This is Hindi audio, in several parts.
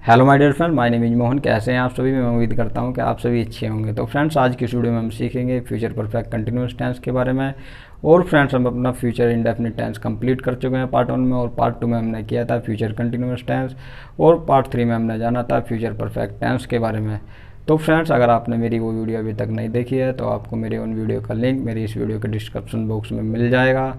Hello my dear friend, my name is Mohan. कैसे हैं आप सभी? मैं उम्मीद करता हूं कि आप सभी अच्छे होंगे। तो फ्रेंड्स, आज की इस वीडियो में हम सीखेंगे फ्यूचर परफेक्ट कंटिन्यूअस टेंस के बारे में। और फ्रेंड्स, हम अपना फ्यूचर इंडेफिनिट टेंस कंप्लीट कर चुके हैं पार्ट 1 में, और पार्ट 2 में हमने किया था फ्यूचर कंटिन्यूअस टेंस, और पार्ट 3 में हमने जाना था फ्यूचर परफेक्ट टेंस के बारे में। तो फ्रेंड्स, अगर आपने मेरी वो वीडियो अभी तक नहीं देखी है तो आपको मेरी उन वीडियो का लिंक मेरी इस वीडियो के डिस्क्रिप्शन बॉक्स में मिल जाएगा।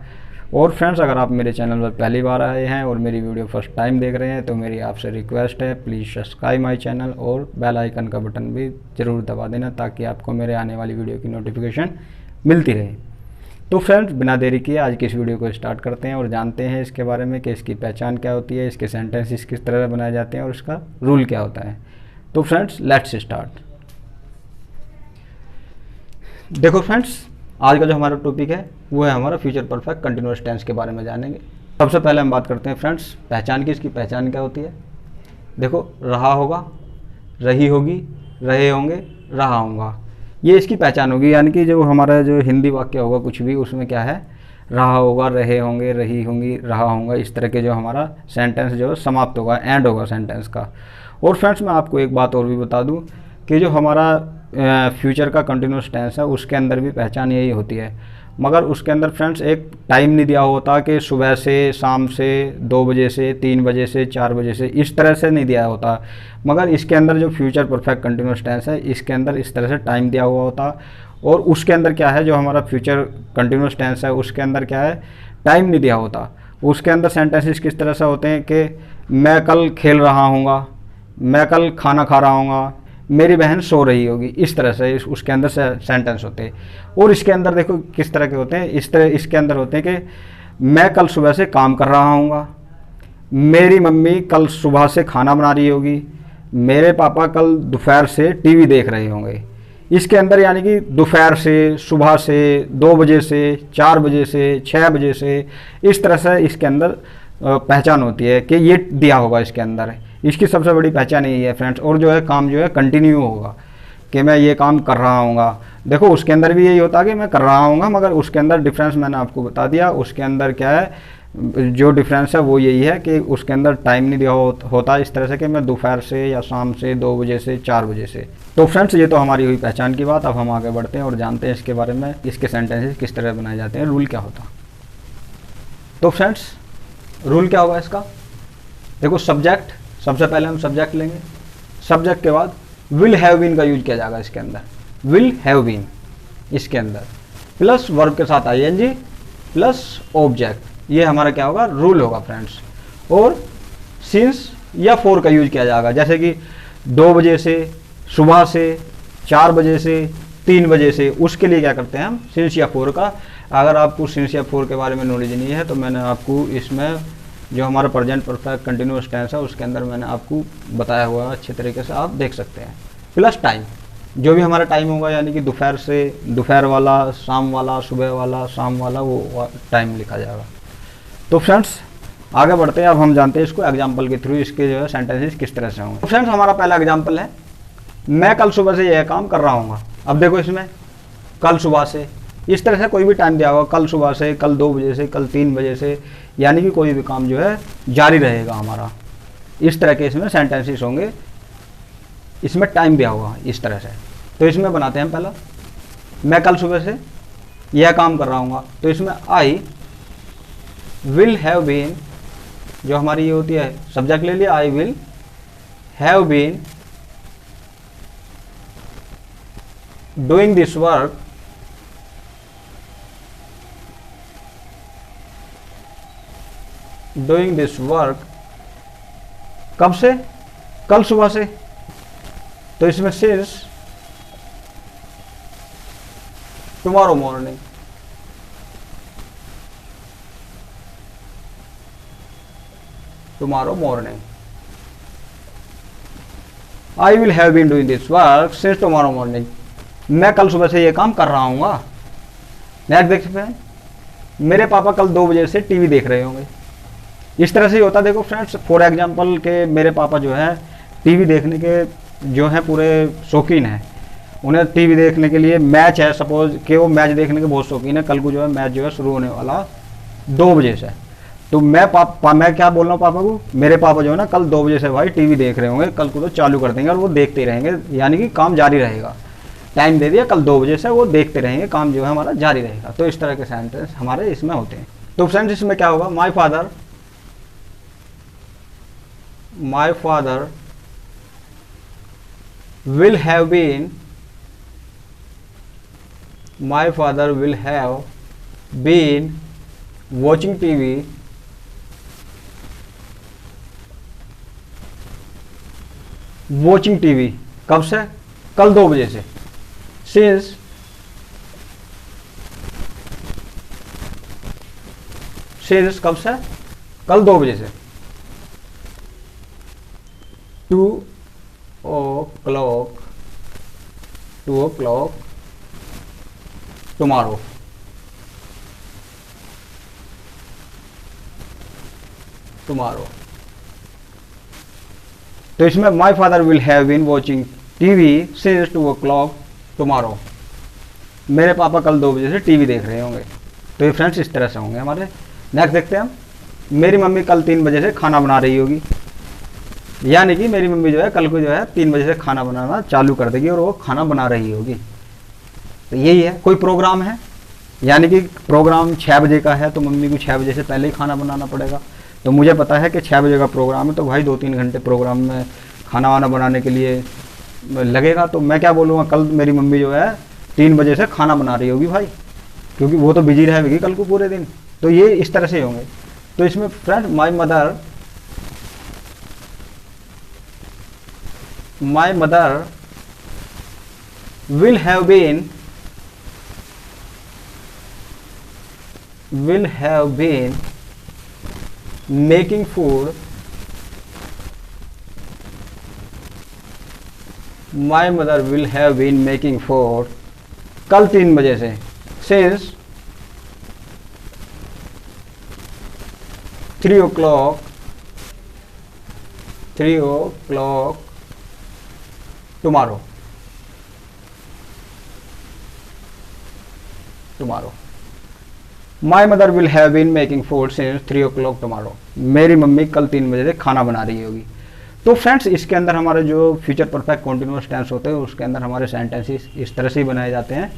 और फ्रेंड्स, अगर आप मेरे चैनल पर पहली बार आए हैं और मेरी वीडियो फर्स्ट टाइम देख रहे हैं तो मेरी आपसे रिक्वेस्ट है, प्लीज़ सब्सक्राइब माय चैनल और बेल आइकन का बटन भी ज़रूर दबा देना ताकि आपको मेरे आने वाली वीडियो की नोटिफिकेशन मिलती रहे। तो फ्रेंड्स, बिना देरी किए आज की इस वीडियो को स्टार्ट करते हैं और जानते हैं इसके बारे में कि इसकी पहचान क्या होती है, इसके सेंटेंसेस किस तरह बनाए जाते हैं और इसका रूल क्या होता है। तो फ्रेंड्स, लेट्स स्टार्ट। देखो फ्रेंड्स, आज का जो हमारा टॉपिक है वो है हमारा फ्यूचर परफेक्ट कंटिन्यूअस टेंस के बारे में जानेंगे। सबसे पहले हम बात करते हैं फ्रेंड्स पहचान की। इसकी पहचान क्या होती है? देखो, रहा होगा, रही होगी, रहे होंगे, रहा होगा, ये इसकी पहचान होगी। यानी कि जो हमारा जो हिंदी वाक्य होगा कुछ भी, उसमें क्या है, रहा होगा, रहे होंगे, रही होंगी, रहा होगा, इस तरह के जो हमारा सेंटेंस जो समाप्त होगा, एंड होगा सेंटेंस का। और फ्रेंड्स, मैं आपको एक बात और भी बता दूं कि जो हमारा फ्यूचर का कंटिन्यूअस टेंस है उसके अंदर भी पहचान यही होती है, मगर उसके अंदर फ्रेंड्स एक टाइम नहीं दिया होता कि सुबह से, शाम से, 2 बजे से, 3 बजे से, 4 बजे से, इस तरह से नहीं दिया होता। मगर इसके अंदर जो फ्यूचर परफेक्ट कंटिन्यूअस टेंस है इसके अंदर इस तरह से टाइम दिया हुआ होता। और उसके अंदर क्या है, जो हमारा फ्यूचर कंटिन्यूअस टेंस है उसके अंदर क्या है, टाइम नहीं दिया होता। उसके अंदर सेंटेंसेस किस तरह से होते हैं कि मैं कल खेल रहा हूँगा, मैं कल खाना खा रहा हूँगा, मेरी बहन सो रही होगी, इस तरह से उसके अंदर सेंटेंस होते हैं। और इसके अंदर देखो किस तरह के होते हैं, इस तरह इसके अंदर होते हैं कि मैं कल सुबह से काम कर रहा हूँगा, मेरी मम्मी कल सुबह से खाना बना रही होगी, मेरे पापा कल दोपहर से टीवी देख रहे होंगे। इसके अंदर यानी कि दोपहर से, सुबह से, 2 बजे से, 4 बजे से, 6 बजे से, इस तरह से इसके अंदर पहचान होती है कि ये दिया होगा इसके अंदर। इसकी सबसे बड़ी पहचान यही है फ्रेंड्स। और जो है काम जो है कंटिन्यू होगा कि मैं ये काम कर रहा हूँगा। देखो, उसके अंदर भी यही होता है कि मैं कर रहा हूँगा, मगर उसके अंदर डिफरेंस मैंने आपको बता दिया। उसके अंदर क्या है, जो डिफरेंस है वो यही है कि उसके अंदर टाइम नहीं दिया होता इस तरह से कि मैं दोपहर से या शाम से, 2 बजे से, 4 बजे से। तो फ्रेंड्स, ये तो हमारी हुई पहचान की बात। अब हम आगे बढ़ते हैं और जानते हैं इसके बारे में, इसके सेंटेंसेस किस तरह बनाए जाते हैं, रूल क्या होता। तो फ्रेंड्स, रूल क्या होगा इसका? देखो, सब्जेक्ट, सबसे पहले हम सब्जेक्ट लेंगे। सब्जेक्ट के बाद विल हैव बीन का यूज किया जाएगा इसके अंदर। विल हैव बीन इसके अंदर प्लस वर्ब के साथ आईएनजी प्लस ऑब्जेक्ट, ये हमारा क्या होगा, रूल होगा फ्रेंड्स। और सिंस या फॉर का यूज किया जाएगा, जैसे कि 2 बजे से, सुबह से, 4 बजे से, 3 बजे से, उसके लिए क्या करते हैं हम, सिंस या फॉर का। अगर आपको सिंस या फॉर के बारे में नॉलेज नहीं है तो मैंने आपको इसमें जो हमारा प्रेजेंट परफेक्ट कंटिन्यूअस टेंस है उसके अंदर मैंने आपको बताया हुआ है, अच्छे तरीके से आप देख सकते हैं। प्लस टाइम, जो भी हमारा टाइम होगा, यानी कि दोपहर से, दोपहर वाला, शाम वाला, सुबह वाला, शाम वाला, वो टाइम लिखा जाएगा। तो फ्रेंड्स, आगे बढ़ते हैं। अब हम जानते हैं इसको एग्जाम्पल के थ्रू, इसके जो है सेंटेंसेस किस तरह से होंगे। तो फ्रेंड्स, हमारा पहला एग्जाम्पल है, मैं कल सुबह से यह काम कर रहा हूँ। अब देखो, इसमें कल सुबह से, इस तरह से कोई भी टाइम दिया होगा, कल सुबह से, कल 2 बजे से, कल 3 बजे से, यानी कि कोई भी काम जो है जारी रहेगा हमारा। इस तरह के इसमें सेंटेंसेस होंगे, इसमें टाइम दिया होगा इस तरह से। तो इसमें बनाते हैं पहला, मैं कल सुबह से यह काम कर रहा हूँ। तो इसमें आई विल हैव बीन, जो हमारी ये होती है सब्जेक्ट ले लिया, I will have been doing this work doing this work, कब से, कल सुबह से। तो इसमें since tomorrow morning, tomorrow morning, I will have been doing this work since tomorrow morning, मैं कल सुबह से ये काम कर रहा हूँ। नेक्स्ट देख सकते हैं, मेरे पापा कल 2 बजे से टीवी देख रहे होंगे। इस तरह से ही होता है। देखो फ्रेंड्स, फॉर एग्जांपल के मेरे पापा जो है टीवी देखने के जो है पूरे शौकीन हैं। उन्हें टीवी देखने के लिए मैच है, सपोज कि वो मैच देखने के बहुत शौकीन है, कल को जो है मैच जो है शुरू होने वाला 2 बजे से। तो मैं क्या बोल रहा हूँ पापा को, मेरे पापा जो है ना कल 2 बजे से भाई टीवी देख रहे होंगे, कल को तो चालू कर देंगे और वो देखते रहेंगे, यानी कि काम जारी रहेगा। टाइम दे दिया, कल 2 बजे से वो देखते रहेंगे, काम जो है हमारा जारी रहेगा। तो इस तरह के सेंटेंस हमारे इसमें होते हैं। तो फ्रेंड्स इसमें क्या होगा, my father will have been watching TV कब से, कल 2 बजे से। since कब से, कल 2 बजे से। 2 o'clock tomorrow। तो इसमें my father will have been watching TV since 2 o'clock tomorrow। मेरे पापा कल 2 बजे से टीवी देख रहे होंगे। तो ये फ्रेंड्स इस तरह से होंगे हमारे। नेक्स्ट देखते हैं हम, मेरी मम्मी कल 3 बजे से खाना बना रही होगी, यानी कि मेरी मम्मी जो है कल को जो है 3 बजे से खाना बनाना चालू कर देगी और वो खाना बना रही होगी। तो यही है, कोई प्रोग्राम है, यानी कि प्रोग्राम 6 बजे का है, तो मम्मी को 6 बजे से पहले ही खाना बनाना पड़ेगा। तो मुझे पता है कि 6 बजे का प्रोग्राम है, तो भाई 2-3 घंटे प्रोग्राम में खाना वाना बनाने के लिए लगेगा। तो मैं क्या बोलूँगा, कल मेरी मम्मी जो है 3 बजे से खाना बना रही होगी भाई, क्योंकि वो तो बिजी रहेगी कल को पूरे दिन। तो ये इस तरह से होंगे। तो इसमें friend my mother will have been making food। My mother will have been making food कल 3 बजे से, since 3 o'clock tomorrow। My mother will have been making food since 3 o'clock tomorrow। मेरी मम्मी कल 3 बजे से खाना बना रही होगी। तो फ्रेंड्स इसके अंदर हमारे जो फ्यूचर परफेक्ट कॉन्टिन्यूअस टेंस होते हैं उसके अंदर हमारे सेंटेंसेस इस तरह से ही बनाए जाते हैं।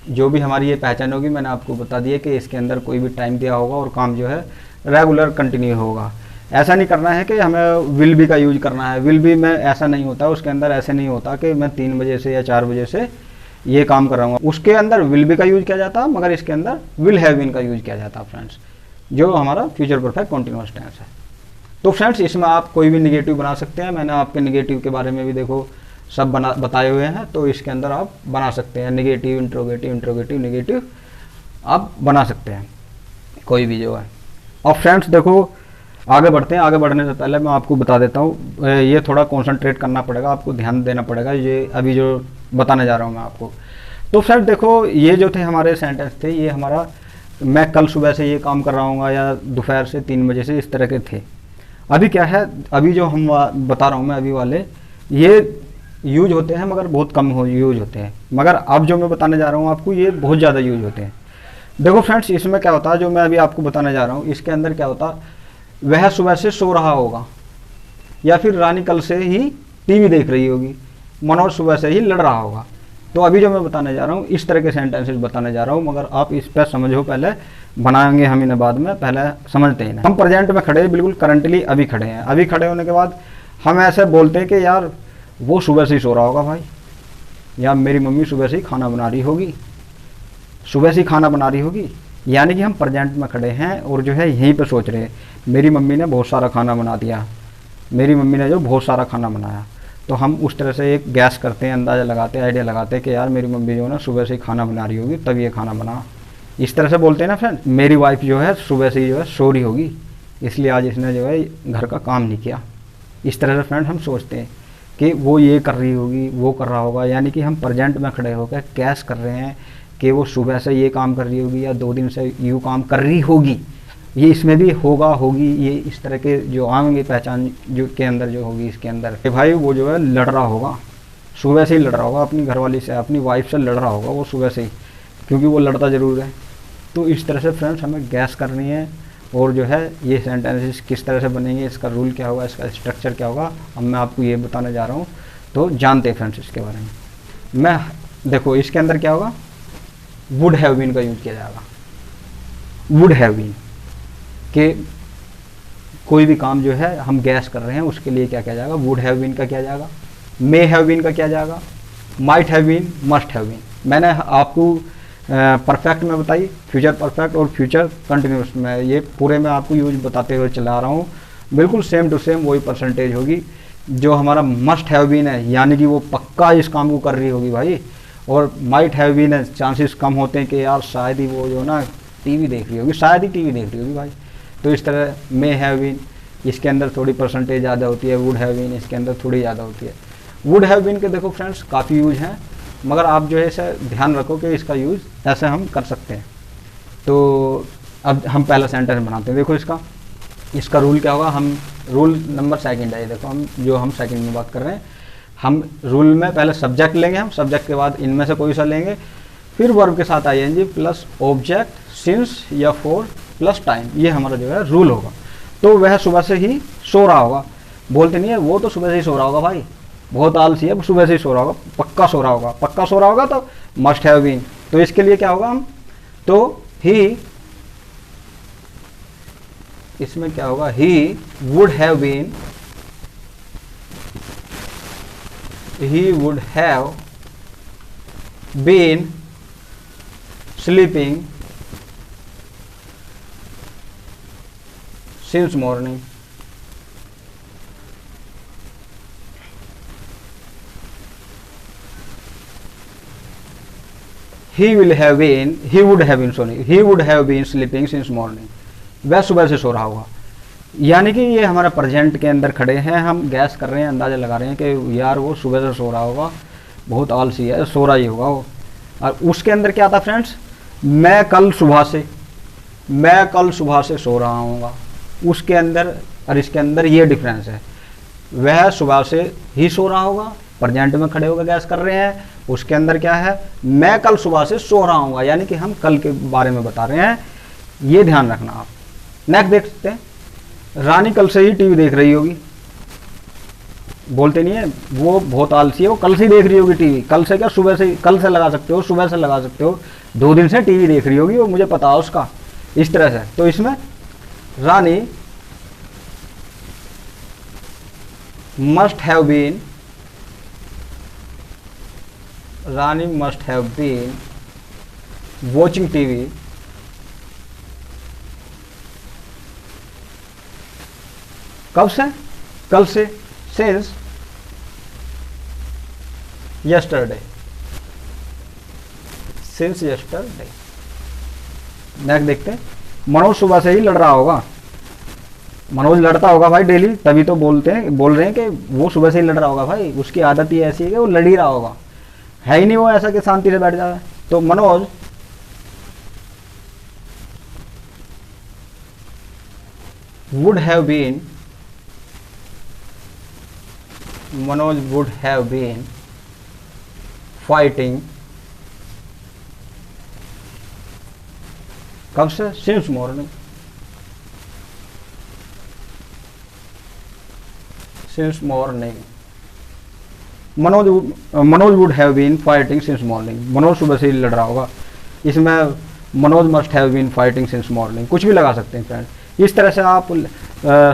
जो भी हमारी ये पहचान होगी, मैंने आपको बता दिया कि इसके अंदर कोई भी टाइम दिया होगा और काम जो है रेगुलर कंटिन्यू होगा। ऐसा नहीं करना है कि हमें विल बी का यूज करना है। विल बी में ऐसा नहीं होता, उसके अंदर ऐसे नहीं होता कि मैं 3 बजे से या 4 बजे से ये काम कर रहा हूँ। उसके अंदर विल बी का यूज किया जाता है, मगर इसके अंदर विल हैव बीन का यूज किया जाता है फ्रेंड्स, जो हमारा फ्यूचर परफेक्ट कॉन्टिन्यूअस टेंस है। तो फ्रेंड्स इसमें आप कोई भी निगेटिव बना सकते हैं। मैंने आपके निगेटिव के बारे में भी देखो सब बताए हुए हैं, तो इसके अंदर आप बना सकते हैं निगेटिव, इंट्रोगेटिव, निगेटिव आप बना सकते हैं कोई भी जो है। और फ्रेंड्स देखो आगे बढ़ते हैं। आगे बढ़ने से पहले मैं आपको बता देता हूँ, ये थोड़ा कॉन्सेंट्रेट करना पड़ेगा, आपको ध्यान देना पड़ेगा ये अभी जो बताने जा रहा हूँ मैं आपको। तो फ्रेंड्स देखो ये जो थे हमारे सेंटेंस थे, ये हमारा मैं कल सुबह से ये काम कर रहा हूँ या दोपहर से 3 बजे से, इस तरह के थे। अभी क्या है, अभी जो हम बता रहा हूँ मैं अभी वाले, ये यूज होते हैं मगर बहुत कम यूज होते हैं। मगर अब जो मैं बताने जा रहा हूँ आपको, ये बहुत ज़्यादा यूज होते हैं। देखो फ्रेंड्स इसमें क्या होता है, जो मैं अभी आपको बताने जा रहा हूँ इसके अंदर क्या होता, वह सुबह से सो रहा होगा, या फिर रानी कल से ही टीवी देख रही होगी, मनोज सुबह से ही लड़ रहा होगा। तो अभी जो मैं बताने जा रहा हूँ इस तरह के सेंटेंसेस बताने जा रहा हूँ, मगर आप इस पर समझो, पहले बनाएंगे हम इन्हें बाद में, पहले समझते हैं। हम प्रेजेंट में खड़े हैं, बिल्कुल करंटली अभी खड़े हैं। अभी खड़े होने के बाद हम ऐसे बोलते हैं कि यार वो सुबह से ही सो रहा होगा भाई, या मेरी मम्मी सुबह से ही खाना बना रही होगी, सुबह से ही खाना बना रही होगी। यानी कि हम प्रेजेंट में खड़े हैं और जो है यहीं पे सोच रहे हैं मेरी मम्मी ने बहुत सारा खाना बना दिया, मेरी मम्मी ने जो बहुत सारा खाना बनाया। तो हम उस तरह से एक गैस करते हैं, अंदाज़ा लगाते हैं, आइडिया लगाते हैं कि यार मेरी मम्मी जो है ना सुबह से ही खाना बना रही होगी, तब ये खाना बना। इस तरह से बोलते हैं ना फ्रेंड। मेरी वाइफ जो है सुबह से ही जो है सो रही होगी, इसलिए आज इसने जो है घर का काम नहीं किया। इस तरह से फ्रेंड हम सोचते हैं कि वो ये कर रही होगी, वो कर रहा होगा। यानी कि हम प्रेजेंट में खड़े होकर गैस कर रहे हैं कि वो सुबह से ये काम कर रही होगी या 2 दिन से यूँ काम कर रही होगी। ये इसमें भी होगा, होगी, ये इस तरह के जो आएंगे पहचान जो के अंदर जो होगी इसके अंदर कि भाई वो जो है लड़ रहा होगा, सुबह से ही लड़ रहा होगा अपनी घरवाली से, अपनी वाइफ से लड़ रहा होगा वो सुबह से ही, क्योंकि वो लड़ता ज़रूर है। तो इस तरह से फ्रेंड्स हमें गैस करनी है और जो है ये सेंटेंसेस किस तरह से बनेंगे, इसका रूल क्या होगा, इसका स्ट्रक्चर क्या होगा, अब मैं आपको ये बताने जा रहा हूँ। तो जानते हैं फ्रेंड्स इसके बारे में। मैं देखो इसके अंदर क्या होगा, वुड हैव बीन का यूज किया जाएगा। वुड हैव बीन कि कोई भी काम जो है हम गैस कर रहे हैं उसके लिए क्या किया जाएगा, वुड हैव बीन का किया जाएगा। मे हैव बीन का किया जाएगा। Might have been, must have been. मैंने आपको परफेक्ट में बताई, फ्यूचर परफेक्ट और फ्यूचर कंटिन्यूस में, ये पूरे में आपको यूज बताते हुए चला रहा हूँ। बिल्कुल सेम टू सेम वही परसेंटेज होगी। जो हमारा मस्ट हैव बीन है यानी कि वो पक्का इस काम को कर रही होगी भाई, और माइट हैव बीन है चांसेस कम होते हैं कि यार शायद ही वो जो ना टीवी देख रही होगी, शायद ही टीवी देख रही होगी भाई। तो इस तरह मे हैव बीन इसके अंदर थोड़ी परसेंटेज ज़्यादा होती है, वुड हैव बीन इसके अंदर थोड़ी ज़्यादा होती है। वुड हैव बीन के देखो फ्रेंड्स काफ़ी यूज हैं, मगर आप जो है इसे ध्यान रखो कि इसका यूज़ ऐसे हम कर सकते हैं। तो अब हम पहला सेंटेंस बनाते हैं। देखो इसका रूल क्या होगा, हम रूल नंबर सेकंड है, देखो हम सेकंड में बात कर रहे हैं। हम रूल में पहले सब्जेक्ट लेंगे, हम सब्जेक्ट के बाद इनमें से कोई सा लेंगे, फिर वर्ब के साथ आईएनजी प्लस ऑब्जेक्ट, सिंस या फॉर प्लस टाइम, ये हमारा जो है रूल होगा। तो वह सुबह से ही सो रहा होगा, बोलते नहीं है वो तो सुबह से ही सो रहा होगा भाई, बहुत आलसी है, सुबह से ही सो रहा होगा, पक्का सो रहा होगा, पक्का सो रहा होगा तो मस्ट हैव बीन। तो इसके लिए क्या होगा हम, तो ही, इसमें क्या होगा, he would have been, he would have been sleeping since morning. He would have been sleeping since morning. वह सुबह से सो रहा होगा, यानी कि ये हमारा प्रेजेंट के अंदर खड़े हैं, हम गैस कर रहे हैं, अंदाज़ा लगा रहे हैं कि यार वो सुबह से सो रहा होगा, बहुत आलसी है, सो रहा ही होगा वो। और उसके अंदर क्या था फ्रेंड्स, मैं कल सुबह से सो रहा हूँगा, उसके अंदर और इसके अंदर ये डिफरेंस है। वह सुबह से ही सो रहा होगा, प्रेजेंट में खड़े होकर गैस कर रहे हैं, उसके अंदर क्या है, मैं कल सुबह से सो रहा हूँगा, यानी कि हम कल के बारे में बता रहे हैं, ये ध्यान रखना आप। नेक्स्ट देख सकते हैं, रानी कल से ही टीवी देख रही होगी, बोलते नहीं है वो बहुत आलसी है, वो कल से ही देख रही होगी टीवी। कल से क्या, सुबह से, कल से लगा सकते हो, सुबह से लगा सकते हो, 2 दिन से टीवी देख रही होगी, वो मुझे पता है उसका, इस तरह से। तो इसमें Rani must have been watching TV कब से, कल से, सिंस यस्टरडे, नेक्स्ट देखते हैं, मनोज सुबह से ही लड़ रहा होगा, मनोज लड़ता होगा भाई डेली, तभी तो बोल रहे हैं कि वो सुबह से ही लड़ रहा होगा भाई, उसकी आदत ही ऐसी है कि वो लड़ ही रहा होगा, है ही नहीं वो ऐसा कि शांति से बैठ जाए। तो Manoj would have been fighting कब से, since morning, Manoj would have been fighting since morning, Manoj सुबह से ही लड़ रहा होगा। इसमें Manoj must have been fighting since morning, कुछ भी लगा सकते हैं फ्रेंड। इस तरह से आप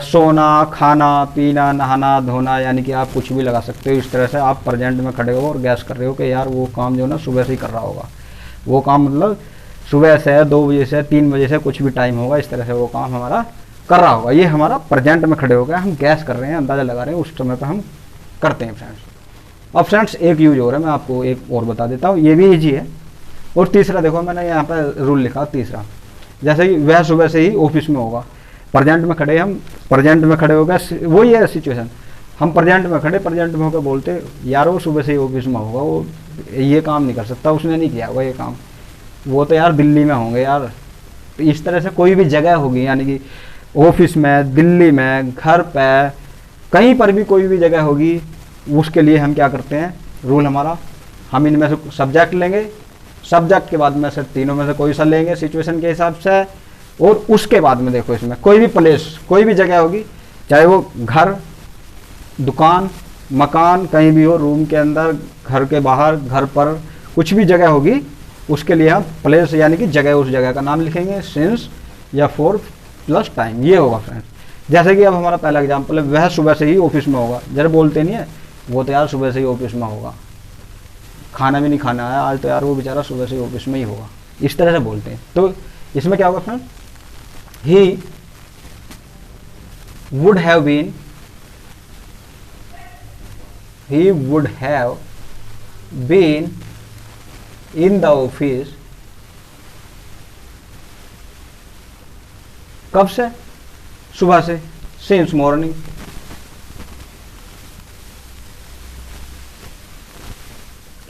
सोना, खाना, पीना, नहाना, धोना, यानी कि आप कुछ भी लगा सकते हो। इस तरह से आप प्रेजेंट में खड़े हो और गैस कर रहे हो कि यार वो काम जो ना सुबह से ही कर रहा होगा, वो काम मतलब सुबह से 2 बजे से 3 बजे से कुछ भी टाइम होगा, इस तरह से वो काम हमारा कर रहा होगा। ये हमारा प्रेजेंट में खड़े हो गए, हम गैस कर रहे हैं, अंदाज़ा लगा रहे हैं, उस समय पर हम करते हैं फ्रेंड्स। अब फ्रेंड्स एक यूज हो रहा है, मैं आपको एक और बता देता हूँ, ये भी ईजी है। और तीसरा देखो, मैंने यहाँ पर रूल लिखा तीसरा, जैसे कि वह सुबह से ही ऑफिस में होगा, प्रेजेंट में खड़े, हम प्रेजेंट में खड़े हो गए, वही है सिचुएशन, हम प्रेजेंट में खड़े, प्रेजेंट में होकर बोलते यार वो सुबह से ही ऑफिस में होगा, वो ये काम नहीं कर सकता, उसने नहीं किया होगा ये काम, वो तो यार दिल्ली में होंगे यार। तो इस तरह से कोई भी जगह होगी, यानी कि ऑफिस में, दिल्ली में, घर पे, कहीं पर भी कोई भी जगह होगी, उसके लिए हम क्या करते हैं, रूल हमारा, हम इनमें से सब्जेक्ट लेंगे, सब्जेक्ट के बाद में से तीनों में से कोई सा लेंगे सिचुएशन के हिसाब से, और उसके बाद में देखो इसमें कोई भी प्लेस, कोई भी जगह होगी, चाहे वो घर, दुकान, मकान, कहीं भी हो, रूम के अंदर, घर के बाहर, घर पर, कुछ भी जगह होगी, उसके लिए हम प्लेस यानी कि जगह, उस जगह का नाम लिखेंगे सिंस या फॉर प्लस टाइम, ये होगा फ्रेंड्स। जैसे कि अब हमारा पहला एग्जाम्पल है, वह सुबह से ही ऑफिस में होगा। जरा बोलते नहीं है वो तो यार सुबह से ही ऑफिस में होगा, खाना भी नहीं खाना है आज तो यार वो बेचारा सुबह से ही ऑफिस में ही होगा, इस तरह से बोलते हैं। तो इसमें क्या होगा friends, he would have been, he would have been in the office, कब से, सुबह से, since morning,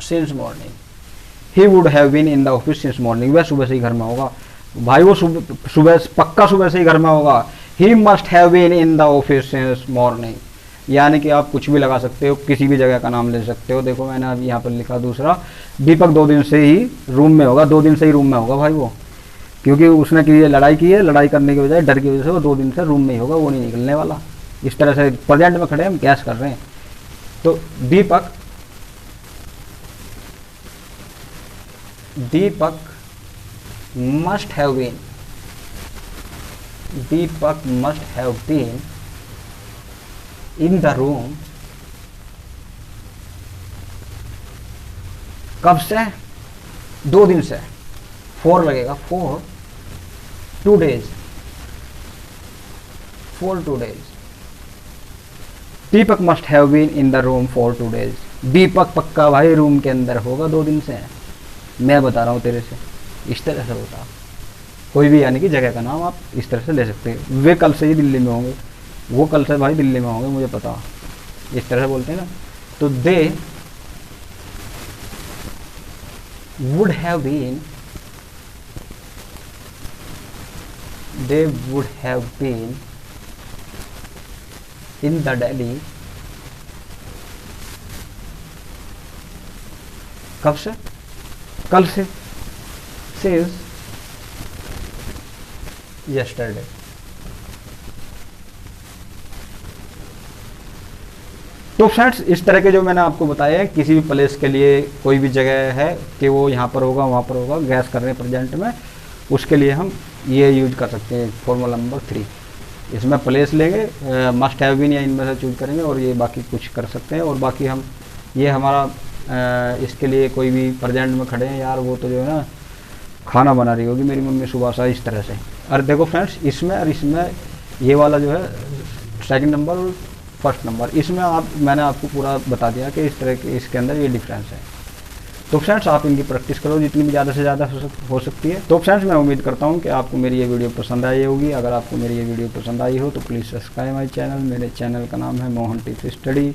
since morning, he would have been in the office since morning, वह सुबह से ही घर में होगा भाई, वो सुबह पक्का सुबह से ही घर में होगा। he must have been in the office since morning, यानी कि आप कुछ भी लगा सकते हो, किसी भी जगह का नाम ले सकते हो। देखो मैंने अभी यहाँ पर लिखा दूसरा, दीपक 2 दिन से ही रूम में होगा, 2 दिन से ही रूम में होगा भाई वो, क्योंकि उसने की लड़ाई की है, लड़ाई करने की बजाय डर की वजह से वो 2 दिन से रूम में ही होगा, वो नहीं निकलने वाला। इस तरह से प्रेजेंट में खड़े हम गैस कर रहे हैं। तो Deepak must have been, Deepak must have been in the room, कब से, 2 दिन से, 4 लगेगा, for 2 days, for 2 days, Deepak must have been in the room for 2 days, Deepak पक्का भाई रूम के अंदर होगा 2 दिन से, मैं बता रहा हूँ तेरे से, इस तरह से होता। कोई भी यानी कि जगह का नाम आप इस तरह से ले सकते हैं। वे कल से ही दिल्ली में होंगे, वो कल से भाई दिल्ली में होंगे, मुझे पता, इस तरह से बोलते हैं ना। तो they would have been, they would have been in the Delhi, कब से, कल से, since yesterday। तो फ्रेंड्स इस तरह के जो मैंने आपको बताया है, किसी भी प्लेस के लिए कोई भी जगह है कि वो यहाँ पर होगा, वहाँ पर होगा, गैस कर रहे हैं प्रेजेंट में, उसके लिए हम ये यूज कर सकते हैं फॉर्मूला नंबर 3। इसमें प्लेस लेंगे, मस्ट हैव बीन या इनमें से चूज करेंगे, और ये बाकी कुछ कर सकते हैं। और बाकी हम ये हमारा इसके लिए कोई भी प्रेजेंट में खड़े हैं, यार वो तो जो है ना खाना बना रही होगी मेरी मम्मी सुबह से, इस तरह से। और देखो फ्रेंड्स इसमें और इसमें ये वाला जो है सेकंड नंबर और फर्स्ट नंबर, इसमें मैंने आपको पूरा बता दिया कि इस तरह के इसके अंदर ये डिफरेंस है। तो फ्रेंड्स आप इनकी प्रैक्टिस करो जितनी भी ज़्यादा से ज़्यादा हो सकती है। तो फ्रेंड्स मैं उम्मीद करता हूँ कि आपको मेरी ये वीडियो पसंद आई होगी। अगर आपको मेरी ये वीडियो पसंद आई हो तो प्लीज़ सब्सक्राइब माई चैनल। मेरे चैनल का नाम है मोहन टीच स्टडी।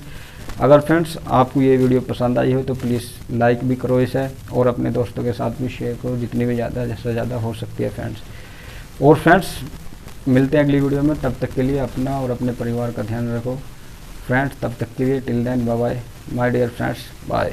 अगर फ्रेंड्स आपको ये वीडियो पसंद आई हो तो प्लीज़ लाइक भी करो इसे, और अपने दोस्तों के साथ भी शेयर करो जितनी भी ज़्यादा से ज़्यादा हो सकती है फ्रेंड्स। और फ्रेंड्स मिलते हैं अगली वीडियो में, तब तक के लिए अपना और अपने परिवार का ध्यान रखो फ्रेंड्स। तब तक के लिए till then bye bye my dear friends, bye.